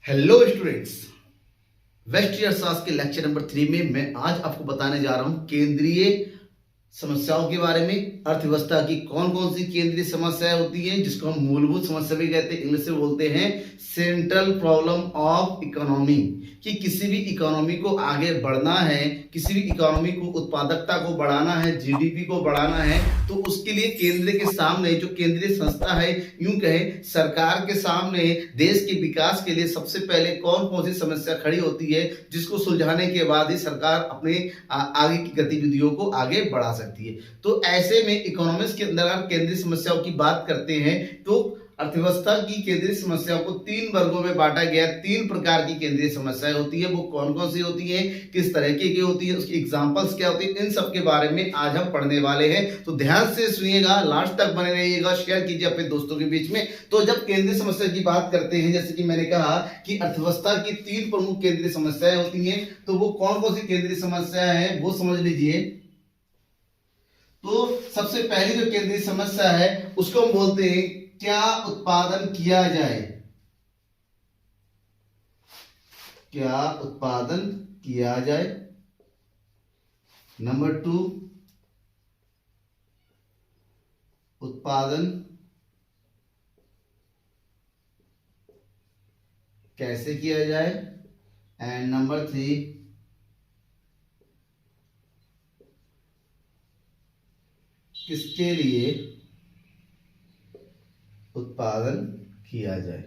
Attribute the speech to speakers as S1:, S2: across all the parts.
S1: Hello students, waste year सास के lecture number 3 में मैं आज आपको बताने जा रहा हूं केंद्रीय समस्याओं के बारे में। अर्थव्यवस्था की कौन कौन सी केंद्रीय समस्याएं होती हैं, जिसको हम मूलभूत समस्या भी कहते हैं, इंग्लिश में बोलते हैं सेंट्रल प्रॉब्लम ऑफ इकोनॉमी। कि किसी भी इकोनॉमी को आगे बढ़ना है, किसी भी इकोनॉमी को उत्पादकता को बढ़ाना है, जीडीपी को बढ़ाना है, तो उसके लिए केंद्र के सामने जो केंद्रीय संस्था है, यूं कहें सरकार के सामने देश के विकास के लिए सबसे पहले कौन कौन सी समस्या खड़ी होती है, जिसको सुलझाने के बाद ही सरकार अपने आगे की गतिविधियों को आगे बढ़ा सकती है। तो ऐसे में इकोनॉमिक्स के अंदर अगर केंद्रीय समस्याओं की बात करते हैं तो अर्थव्यवस्था की केंद्रीय समस्याओं को 3 वर्गों में बांटा गया है। 3 प्रकार की केंद्रीय समस्याएं होती है। वो कौन कौन सी होती है, किस तरह की होती है, उसकी एग्जांपल्स क्या होती है, इन सब के बारे में आज हम पढ़ने वाले हैं। तो ध्यान से सुनिएगा, लास्ट तक बने रहिएगा, शेयर कीजिए अपने दोस्तों के बीच में। तो जब केंद्रीय समस्या की बात करते हैं, जैसे कि मैंने कहा कि अर्थव्यवस्था की 3 प्रमुख केंद्रीय समस्याएं होती हैं, तो वो कौन कौन सी केंद्रीय समस्या है वो समझ लीजिए। तो सबसे पहली जो केंद्रीय समस्या है उसको हम बोलते हैं क्या उत्पादन किया जाए। क्या उत्पादन किया जाए। नंबर 2, उत्पादन कैसे किया जाए। एंड नंबर 3, किसके लिए उत्पादन किया जाए।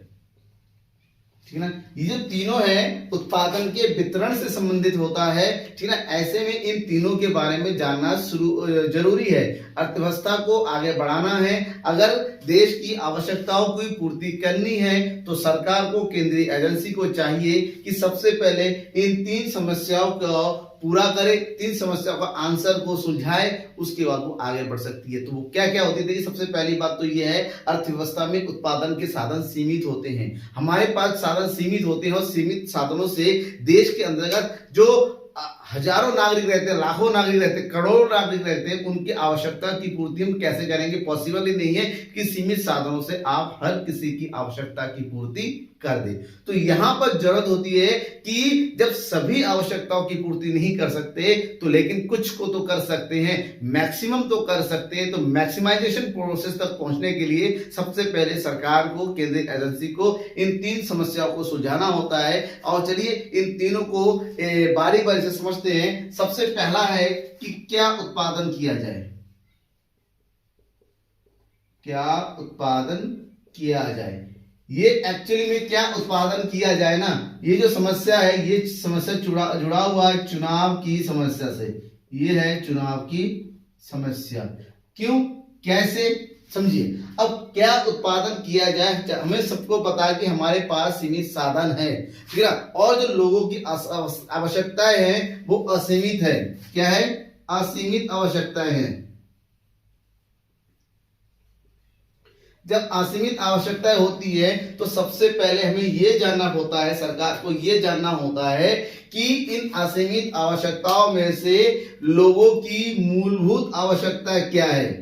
S1: ठीक है ना। ये जो तीनों है उत्पादन के वितरण से संबंधित होता है। ठीक है ना। ऐसे में इन तीनों के बारे में जानना जरूरी है। अर्थव्यवस्था को आगे बढ़ाना है, अगर देश की आवश्यकताओं की पूर्ति करनी है तो सरकार को, केंद्रीय एजेंसी को चाहिए कि सबसे पहले इन 3 समस्याओं को पूरा करे, 3 समस्याओं का आंसर को सुलझाए, उसके बाद वो आगे बढ़ सकती है। तो वो क्या क्या होती है। सबसे पहली बात तो ये है, अर्थव्यवस्था में उत्पादन के साधन सीमित होते हैं। हमारे पास साधन सीमित होते हैं और सीमित साधनों से देश के अंतर्गत जो हजारों नागरिक रहते हैं, लाखों नागरिक रहते हैं, करोड़ों नागरिक रहते हैं, उनकी आवश्यकता की पूर्ति हम कैसे करेंगे। पॉसिबल ही नहीं है कि सीमित साधनों से आप हर किसी की आवश्यकता की पूर्ति कर दे। तो यहां पर जरूरत होती है कि जब सभी आवश्यकताओं की पूर्ति नहीं कर सकते तो लेकिन कुछ को तो कर सकते हैं, मैक्सिमम तो कर सकते हैं। तो मैक्सिमाइजेशन प्रोसेस तक पहुंचने के लिए सबसे पहले सरकार को, केंद्रीय एजेंसी को इन 3 समस्याओं को सुलझाना होता है। और चलिए इन तीनों को बारी बारी से समझते हैं। सबसे पहला है कि क्या उत्पादन किया जाए। क्या उत्पादन किया जाए। ये एक्चुअली में क्या उत्पादन किया जाए ना, ये जो समस्या है, ये समस्या जुड़ा हुआ है चुनाव की समस्या से। ये है चुनाव की समस्या। क्यों, कैसे, समझिए। अब क्या उत्पादन किया जाए, हमें सबको पता है कि हमारे पास सीमित साधन है, ठीक है, और जो लोगों की आवश्यकताएं हैं वो असीमित है। क्या है, असीमित आवश्यकताएं हैं। जब असीमित आवश्यकताएं होती है तो सबसे पहले हमें यह जानना होता है, सरकार को यह जानना होता है कि इन असीमित आवश्यकताओं में से लोगों की मूलभूत आवश्यकता क्या है।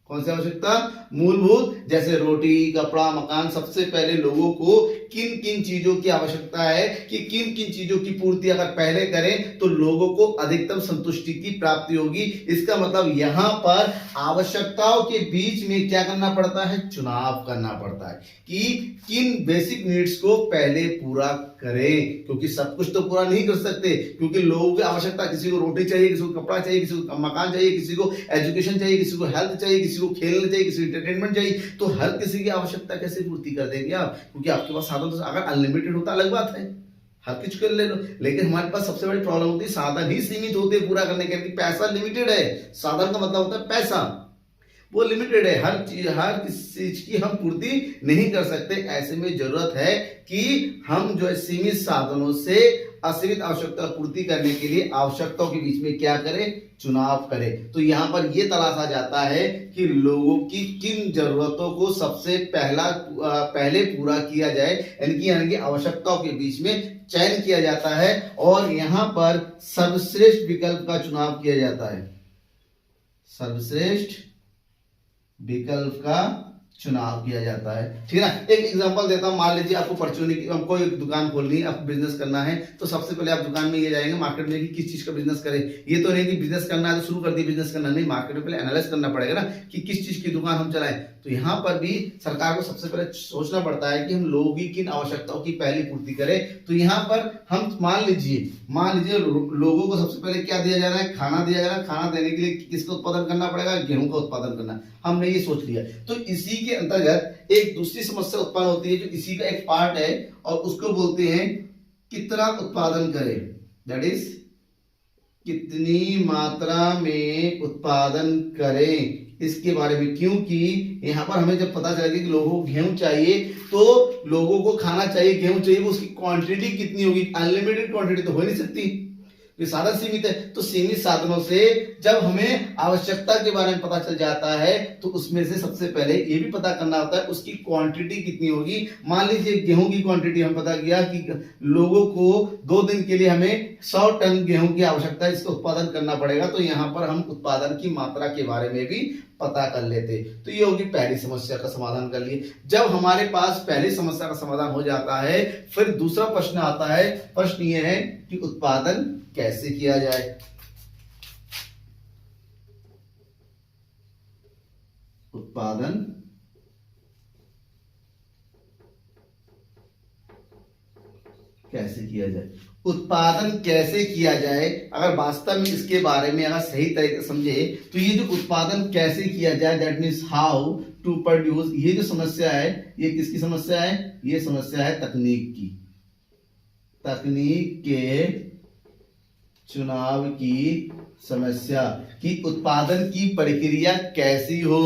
S1: कौन सी आवश्यकता, मूलभूत, जैसे रोटी, कपड़ा, मकान। सबसे पहले लोगों को किन किन चीजों की आवश्यकता है, कि किन किन चीजों की पूर्ति अगर पहले करें तो लोगों को अधिकतम संतुष्टि की प्राप्ति होगी। इसका मतलब यहां पर आवश्यकताओं के बीच में क्या करना पड़ता है, चुनाव करना पड़ता है कि किन बेसिक नीड्स को पहले पूरा करें, क्योंकि सब कुछ तो पूरा नहीं कर सकते। क्योंकि लोगों की आवश्यकता, किसी को रोटी चाहिए, किसी को कपड़ा चाहिए, किसी को मकान चाहिए, किसी को एजुकेशन चाहिए, किसी को हेल्थ चाहिए, किसी को खेलना चाहिए, किसी को एंटरटेनमेंट चाहिए। तो हर किसी की आवश्यकता कैसे पूर्ति कर देंगे आप, क्योंकि आपके पास साधन तो अगर अनलिमिटेड होता अलग बात है, हर कुछ कर ले लो। लेकिन हमारे पास सबसे बड़ी प्रॉब्लम होती है साधन ही सीमित होते पूरा करने के लिए। पैसा लिमिटेड है, साधन का मतलब होता है पैसा, वो लिमिटेड है। हर चीज की हम पूर्ति नहीं कर सकते। ऐसे में जरूरत है कि हम जो है सीमित साधनों से असीमित आवश्यकता पूर्ति करने के लिए आवश्यकताओं के बीच में क्या करें, चुनाव करें। तो यहां पर यह तलाशा जाता है कि लोगों की किन जरूरतों को सबसे पहले पूरा किया जाए, यानी कि आवश्यकताओं के बीच में चयन किया जाता है और यहां पर सर्वश्रेष्ठ विकल्प का चुनाव किया जाता है। सर्वश्रेष्ठ विकल्प का चुनाव किया जाता है। ठीक है ना। एक एग्जांपल देता हूं, मान लीजिए आपको परचूनी की हमको एक दुकान खोलनी है, आपको बिजनेस करना है, तो सबसे पहले आप दुकान में ये जाएंगे मार्केट में कि किस चीज का बिजनेस करें। ये तो नहीं कि बिजनेस करना है तो शुरू कर दिए बिजनेस करना, नहीं, मार्केट में पहले एनालाइज करना पड़ेगा ना कि किस चीज की दुकान हम चलाएं। तो यहाँ पर भी सरकार को सबसे पहले सोचना पड़ता है कि हम लोगों की किन आवश्यकताओं की पहली पूर्ति करें। तो यहाँ पर हम मान लीजिए लोगों को सबसे पहले क्या दिया जा रहा है, खाना दिया जा रहा है। खाना देने के लिए किसका उत्पादन करना पड़ेगा, गेहूं का उत्पादन करना, हमने ये सोच लिया। तो इसी के अंतर्गत एक दूसरी समस्या उत्पन्न होती है जो इसी का एक पार्ट है और उसको बोलते हैं कितना उत्पादन करें, दैट इज कितनी मात्रा में उत्पादन करें, इसके बारे में। क्योंकि यहां पर हमें जब पता चला कि लोगों को गेहूं चाहिए तो लोगों को खाना चाहिए, गेहूं चाहिए, वो उसकी क्वांटिटी कितनी होगी, अनलिमिटेड क्वांटिटी तो हो नहीं सकती, ये साधन सीमित है। तो सीमित साधनों से जब हमें आवश्यकता के बारे में पता चल जाता है तो उसमें से सबसे पहले ये भी पता करना होता है उसकी क्वांटिटी कितनी होगी। मान लीजिए गेहूं की क्वांटिटी हम पता किया कि लोगों को 2 दिन के लिए हमें 100 टन गेहूं की आवश्यकता है, इसका उत्पादन करना पड़ेगा। तो यहां पर हम उत्पादन की मात्रा के बारे में भी पता कर लेते। तो ये होगी पहली समस्या का समाधान कर लिए। जब हमारे पास पहली समस्या का समाधान हो जाता है, फिर दूसरा प्रश्न आता है। प्रश्न ये है कि उत्पादन कैसे किया जाए। उत्पादन कैसे किया जाए, उत्पादन कैसे किया जाए। अगर वास्तव में इसके बारे में अगर सही तरीके से समझे तो ये जो उत्पादन कैसे किया जाए, that means how to produce, ये जो समस्या है ये किसकी समस्या है, ये समस्या है तकनीक की। तकनीक के चुनाव की समस्या कि उत्पादन की प्रक्रिया कैसी हो,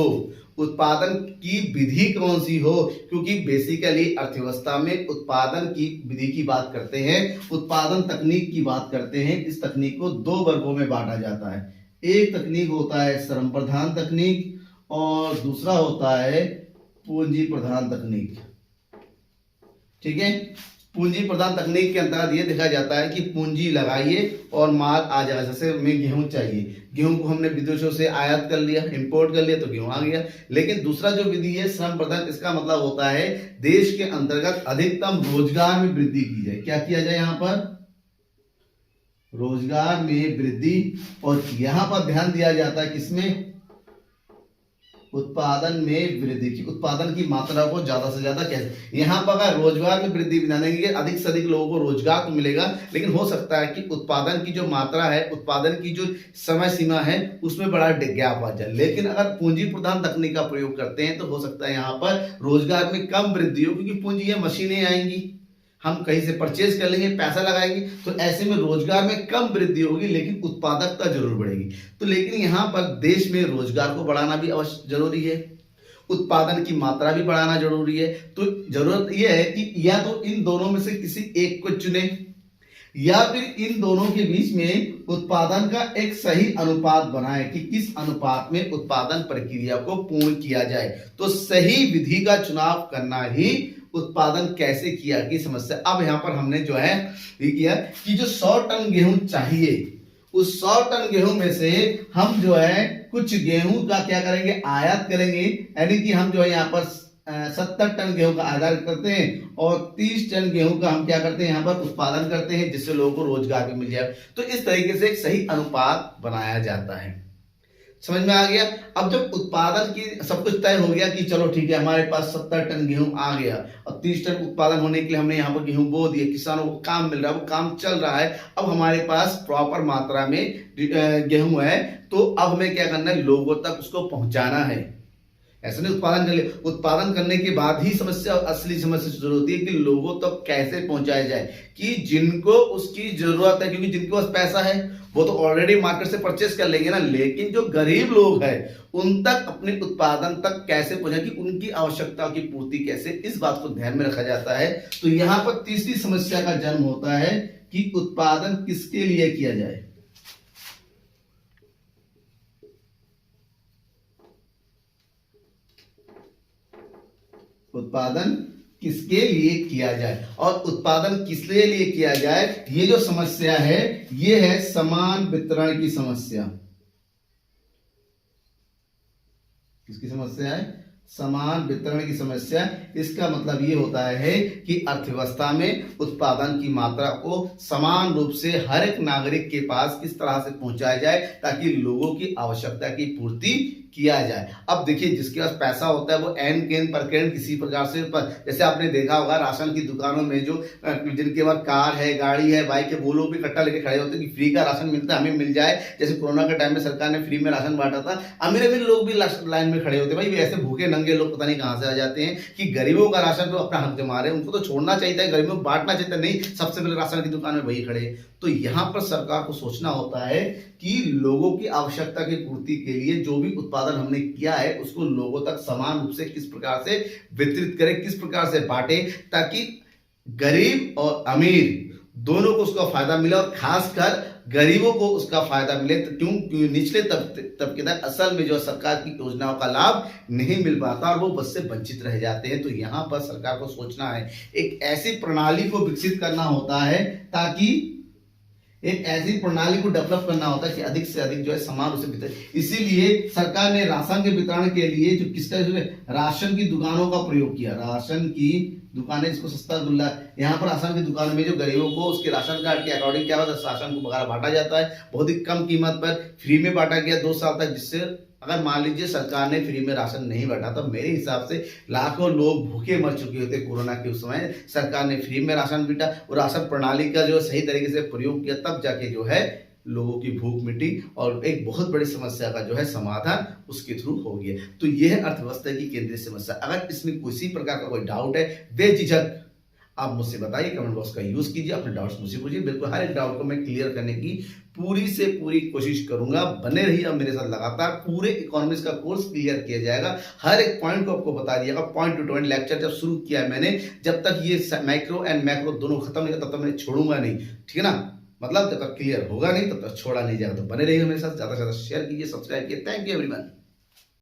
S1: उत्पादन की विधि कौन सी हो। क्योंकि बेसिकली अर्थव्यवस्था में उत्पादन की विधि की बात करते हैं, उत्पादन तकनीक की बात करते हैं। इस तकनीक को 2 वर्गों में बांटा जाता है। एक तकनीक होता है श्रम प्रधान तकनीक और दूसरा होता है पूंजी प्रधान तकनीक। ठीक है। पूंजी प्रधान तकनीक के अंतर्गत ये देखा जाता है कि पूंजी लगाइए और माल आ जाएगा। जैसे हमें गेहूं चाहिए, गेहूं को हमने विदेशों से आयात कर लिया, इंपोर्ट कर लिया तो गेहूं आ गया। लेकिन दूसरा जो विधि है श्रम प्रधान, इसका मतलब होता है देश के अंतर्गत अधिकतम रोजगार में वृद्धि की जाए। क्या किया जाए, यहां पर रोजगार में वृद्धि। और यहां पर ध्यान दिया जाता है किसमें, उत्पादन में वृद्धि की, उत्पादन की मात्रा को ज्यादा से ज्यादा कैसे। यहां पर अगर रोजगार में वृद्धि बनाने के अधिक से अधिक लोगों को रोजगार तो मिलेगा, लेकिन हो सकता है कि उत्पादन की जो मात्रा है, उत्पादन की जो समय सीमा है उसमें बड़ा गैप आ जाए। लेकिन अगर पूंजी प्रधान तकनीक का प्रयोग करते हैं तो हो सकता है यहाँ पर रोजगार में कम वृद्धि हो, क्योंकि पूंजी है, मशीनें आएंगी, हम कहीं से परचेज कर लेंगे, पैसा लगाएंगे, तो ऐसे में रोजगार में कम वृद्धि होगी लेकिन उत्पादकता जरूर बढ़ेगी। तो लेकिन यहाँ पर देश में रोजगार को बढ़ाना भी अवश्य जरूरी है, उत्पादन की मात्रा भी बढ़ाना जरूरी है। तो जरूरत यह है कि या तो इन दोनों में से किसी एक को चुने या फिर इन दोनों के बीच में उत्पादन का एक सही अनुपात बनाए कि किस अनुपात में उत्पादन प्रक्रिया को पूर्ण किया जाए। तो सही विधि का चुनाव करना ही उत्पादन कैसे किया की समस्या। अब यहां पर हमने जो है ये किया कि जो 100 टन गेहूं चाहिए, उस 100 टन गेहूं में से हम जो है कुछ गेहूं का क्या करेंगे, आयात करेंगे। यानी कि हम जो है यहाँ पर 70 टन गेहूं का आयात करते हैं और 30 टन गेहूं का हम क्या करते हैं, यहाँ पर उत्पादन करते हैं, जिससे लोगों को रोजगार भी मिल जाए। तो इस तरीके से एक सही अनुपात बनाया जाता है। समझ में आ गया। अब जब उत्पादन की सब कुछ तय हो गया कि चलो ठीक है, हमारे पास 70 टन गेहूं आ गया और 30 टन उत्पादन होने के लिए हमने यहाँ पर गेहूं बो दिए, किसानों को काम मिल रहा है, वो काम चल रहा है। अब हमारे पास प्रॉपर मात्रा में गेहूं है, तो अब हमें क्या करना है, लोगों तक उसको पहुंचाना है। ऐसा नहीं उत्पादन कर लिया, उत्पादन करने के बाद ही समस्या, असली समस्या शुरू होती है कि लोगों तक कैसे पहुंचाया जाए कि जिनको उसकी जरूरत है। क्योंकि जिनके पास पैसा है वो तो ऑलरेडी मार्केट से परचेस कर लेंगे ना, लेकिन जो गरीब लोग हैं उन तक अपने उत्पादन तक कैसे पहुंचे, कि उनकी आवश्यकताओं की पूर्ति कैसे, इस बात को ध्यान में रखा जाता है। तो यहां पर तीसरी समस्या का जन्म होता है कि उत्पादन किसके लिए किया जाए। उत्पादन किसके लिए किया जाए, और उत्पादन किस लिए किया जाए, ये जो समस्या है ये है समान वितरण की समस्या। किसकी समस्या है, समान वितरण की समस्या, इसका मतलब ये होता है कि अर्थव्यवस्था में उत्पादन की मात्रा को समान रूप से हर एक नागरिक के पास किस तरह से पहुंचाया जाए ताकि लोगों की आवश्यकता की पूर्ति किया जाए। अब देखिए, जिसके पास पैसा होता है वो एन केन परकेन किसी प्रकार से जैसे आपने देखा होगा राशन की दुकानों में जो जिनके पास कार है, गाड़ी है, बाइक है, वो लोग भी कट्टा लेके खड़े होते हैं कि फ्री का राशन मिलता है, हमें मिल जाए। जैसे कोरोना के टाइम में सरकार ने फ्री में राशन बांटा था, अमीर अमीर लोग भी लाइन में खड़े होते। भाई ऐसे भूखे नंगे लोग पता नहीं कहां से आ जाते हैं कि गरीबों का राशन तो अपना हक जमा रहे हैं, उनको तो छोड़ना चाहिए, गरीबों को बांटना चाहिए, नहीं सबसे पहले राशन की दुकान में वही खड़े। तो यहाँ पर सरकार को सोचना होता है कि लोगों की आवश्यकता की पूर्ति के लिए जो भी उत्पादन हमने किया है उसको लोगों तक समान रूप से किस प्रकार से वितरित करें, किस प्रकार से बांटे, ताकि गरीब और अमीर दोनों को उसका फायदा मिले और खासकर गरीबों को उसका फायदा मिले। तो क्यों निचले तबके तक असल में जो सरकार की योजनाओं का लाभ नहीं मिल पाता और वो बस से वंचित रह जाते हैं। तो यहाँ पर सरकार को सोचना है, एक ऐसी प्रणाली को विकसित करना होता है, ताकि एक ऐसी प्रणाली को डेवलप करना होता है कि अधिक से अधिक जो है समान रूप से वितरण। इसीलिए सरकार ने राशन के वितरण के लिए जो किसका राशन की दुकानों का प्रयोग किया। राशन की दुकानें, इसको सस्ता गुल्ला, यहाँ पर राशन की दुकान में जो गरीबों को उसके राशन कार्ड के अकॉर्डिंग क्या होता है राशन को वगैरह बांटा जाता है, बहुत ही कम कीमत पर फ्री में बांटा गया 2 साल तक। जिससे अगर मान लीजिए सरकार ने फ्री में राशन नहीं बांटा तो मेरे हिसाब से लाखों लोग भूखे मर चुके होते कोरोना के उस समय। सरकार ने फ्री में राशन बांटा और राशन प्रणाली का जो सही तरीके से प्रयोग किया, तब जाके जो है लोगों की भूख मिटी और एक बहुत बड़ी समस्या का जो है समाधान उसके थ्रू हो गया। तो यह है अर्थव्यवस्था की केंद्रीय समस्या। अगर इसमें किसी प्रकार का कोई डाउट है, बेझिझक आप मुझसे बताइए, कमेंट बॉक्स का यूज कीजिए, अपने डाउट्स मुझसे पूछिए। बिल्कुल हर एक डाउट को मैं क्लियर करने की पूरी से पूरी कोशिश करूंगा। बने रहिए अब मेरे साथ लगातार, पूरे इकोनॉमिक्स का कोर्स क्लियर किया जाएगा, हर एक पॉइंट को आपको बता दिया जाएगा। पॉइंट टू पॉइंट लेक्चर जब शुरू किया है मैंने, जब तक ये माइक्रो एंड मैक्रो दोनों खत्म नहीं तब तक मैं छोड़ूंगा नहीं, ठीक है ना। मतलब जब तक क्लियर होगा नहीं तब तक छोड़ा नहीं जाएगा। तो बने रहिए मेरे साथ, ज्यादा से ज्यादा शेयर कीजिए, सब्सक्राइब कीजिए। Thank you everyone.